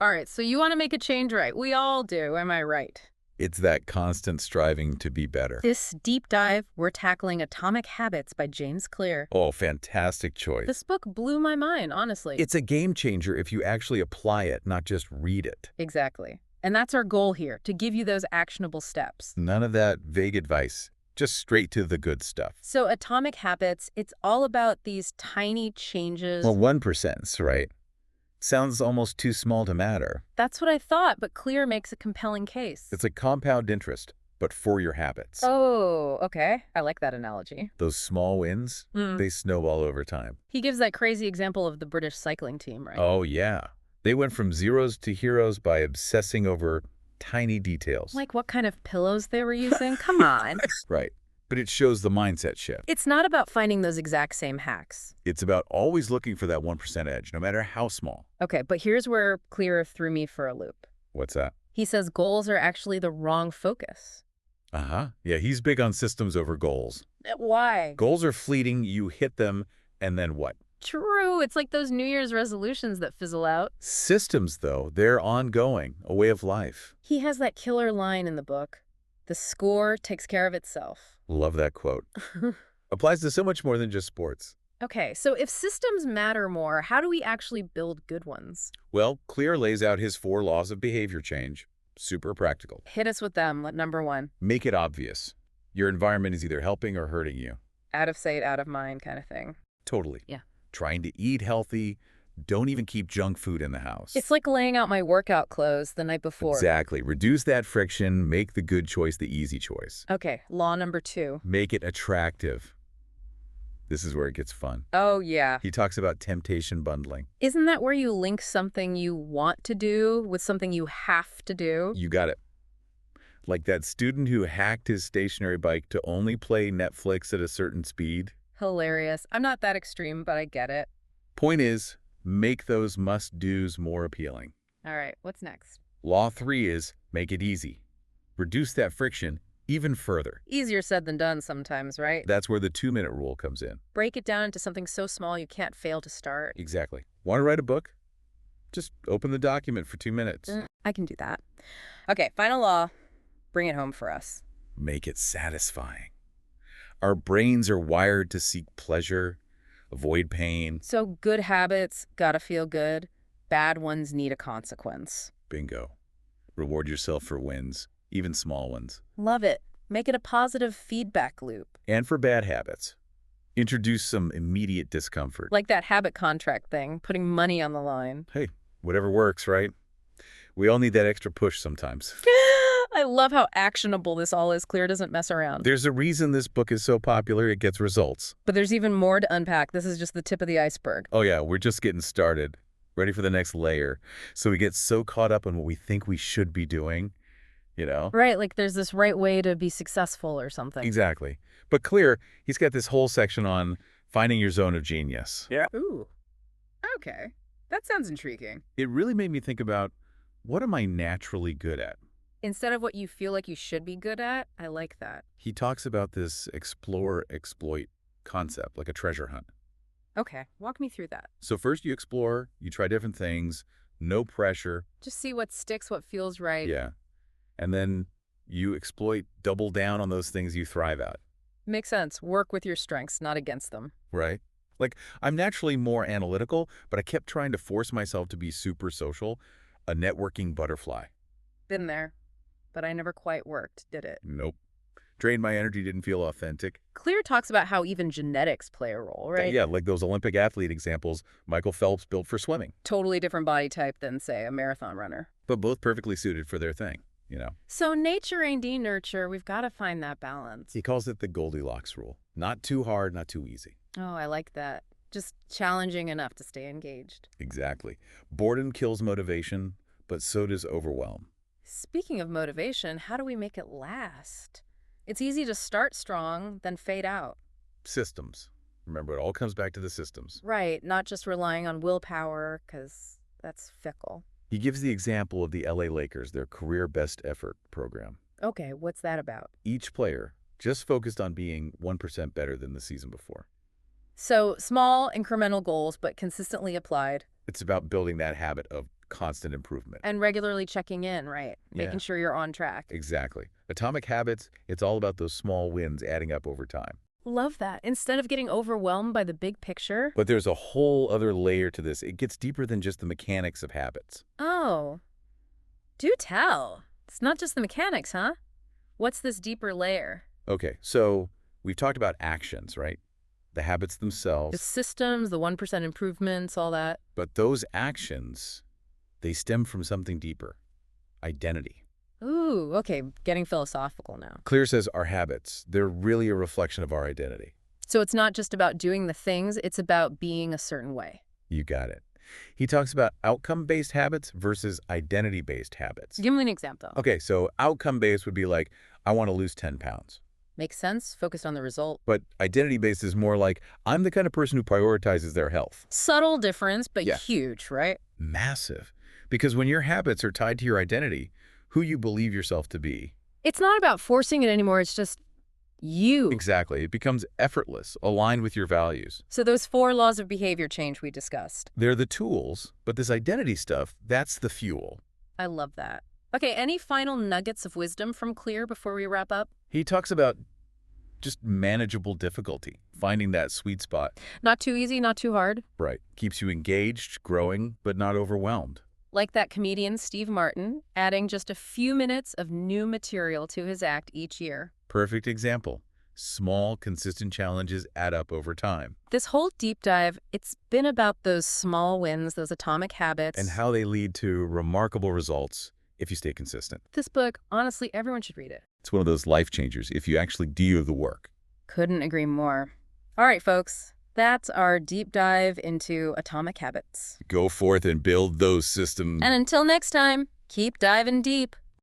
All right, so you want to make a change, right? We all do, am I right? It's that constant striving to be better. This deep dive, we're tackling Atomic Habits by James Clear. Oh, fantastic choice. This book blew my mind, honestly. It's a game changer if you actually apply it, not just read it. Exactly. And that's our goal here, to give you those actionable steps. None of that vague advice. Just straight to the good stuff. So Atomic Habits, it's all about these tiny changes. Well, 1%'s right. Sounds almost too small to matter. That's what I thought, but Clear makes a compelling case. It's like compound interest, but for your habits. Oh, okay. I like that analogy. Those small wins, they snowball over time. He gives that crazy example of the British cycling team, right? Oh, yeah. They went from zeros to heroes by obsessing over tiny details. Like what kind of pillows they were using? Come on. Right. But it shows the mindset shift. It's not about finding those exact same hacks. It's about always looking for that 1% edge, no matter how small. Okay, but here's where Clear threw me for a loop. What's that? He says goals are actually the wrong focus. Uh-huh. Yeah, he's big on systems over goals. Why? Goals are fleeting, you hit them, and then what? True, it's like those New Year's resolutions that fizzle out. Systems, though, they're ongoing, a way of life. He has that killer line in the book. The score takes care of itself. Love that quote. Applies to so much more than just sports. Okay, so if systems matter more, how do we actually build good ones? Well, Clear lays out his 4 laws of behavior change. Super practical. Hit us with them. Number 1. Make it obvious. Your environment is either helping or hurting you. Out of sight, out of mind kind of thing. Totally. Yeah. Trying to eat healthy. Don't even keep junk food in the house. It's like laying out my workout clothes the night before. Exactly. Reduce that friction. Make the good choice the easy choice. Okay, law number 2. Make it attractive. This is where it gets fun. Oh, yeah. He talks about temptation bundling. Isn't that where you link something you want to do with something you have to do? You got it. Like that student who hacked his stationary bike to only play Netflix at a certain speed. Hilarious. I'm not that extreme, but I get it. Point is, make those must-dos more appealing. All right, what's next? Law 3 is make it easy. Reduce that friction even further. Easier said than done sometimes, right? That's where the 2-minute rule comes in. Break it down into something so small you can't fail to start. Exactly. Want to write a book? Just open the document for 2 minutes. I can do that. Okay, final law. Bring it home for us. Make it satisfying. Our brains are wired to seek pleasure, avoid pain. So good habits gotta feel good. Bad ones need a consequence. Bingo. Reward yourself for wins, even small ones. Love it. Make it a positive feedback loop. And for bad habits, introduce some immediate discomfort. Like that habit contract thing, putting money on the line. Hey, whatever works, right? We all need that extra push sometimes. I love how actionable this all is. Clear doesn't mess around. There's a reason this book is so popular. It gets results. But there's even more to unpack. This is just the tip of the iceberg. Oh yeah, we're just getting started. Ready for the next layer. So we get so caught up in what we think we should be doing, you know? Right, like there's this right way to be successful or something. Exactly. But Clear, he's got this whole section on finding your zone of genius. Yeah. Ooh. Okay. That sounds intriguing. It really made me think about, what am I naturally good at? Instead of what you feel like you should be good at, I like that. He talks about this explore, exploit concept, like a treasure hunt. Okay, walk me through that. So first you explore, you try different things, no pressure. Just see what sticks, what feels right. Yeah. And then you exploit, double down on those things you thrive at. Makes sense. Work with your strengths, not against them. Right? Like, I'm naturally more analytical, but I kept trying to force myself to be super social, a networking butterfly. Been there. But I never quite worked, did it? Nope. Drained my energy, didn't feel authentic. Clear talks about how even genetics play a role, right? Yeah, like those Olympic athlete examples, Michael Phelps built for swimming. Totally different body type than, say, a marathon runner. But both perfectly suited for their thing, you know. So nature ain't nurture. We've got to find that balance. He calls it the Goldilocks rule. Not too hard, not too easy. Oh, I like that. Just challenging enough to stay engaged. Exactly. Boredom kills motivation, but so does overwhelm. Speaking of motivation, how do we make it last? It's easy to start strong, then fade out. Systems. Remember, it all comes back to the systems. Right, not just relying on willpower, because that's fickle. He gives the example of the LA Lakers, their career best effort program. Okay, what's that about? Each player just focused on being 1% better than the season before. So small, incremental goals, but consistently applied. It's about building that habit of constant improvement. And regularly checking in, right? Yeah. Making sure you're on track. Exactly. Atomic habits, it's all about those small wins adding up over time. Love that. Instead of getting overwhelmed by the big picture. But there's a whole other layer to this. It gets deeper than just the mechanics of habits. Oh, do tell. It's not just the mechanics, huh? What's this deeper layer? Okay, so we've talked about actions, right? The habits The themselves. systems, the 1% improvements, all that. But those actions, they stem from something deeper. Identity. Ooh, okay, getting philosophical now. Clear says our habits, they're really a reflection of our identity. So it's not just about doing the things, it's about being a certain way. You got it. He talks about outcome-based habits versus identity-based habits. Give me an example. Okay, so outcome-based would be like, I want to lose 10 pounds. Makes sense, focused on the result. But identity-based is more like, I'm the kind of person who prioritizes their health. Subtle difference, but Yeah. huge, right? Massive. Because when your habits are tied to your identity, who you believe yourself to be. It's not about forcing it anymore, it's just you. Exactly. It becomes effortless, aligned with your values. So those 4 laws of behavior change we discussed. They're the tools, but this identity stuff, that's the fuel. I love that. Okay, any final nuggets of wisdom from Clear before we wrap up? He talks about just manageable difficulty, finding that sweet spot. Not too easy, not too hard. Right. Keeps you engaged, growing, but not overwhelmed. Like that comedian Steve Martin, adding just a few minutes of new material to his act each year. Perfect example. Small, consistent challenges add up over time. This whole deep dive, it's been about those small wins, those atomic habits. And how they lead to remarkable results if you stay consistent. This book, honestly, everyone should read it. It's one of those life changers if you actually do the work. Couldn't agree more. All right, folks. That's our deep dive into atomic habits. Go forth and build those systems. And until next time, keep diving deep.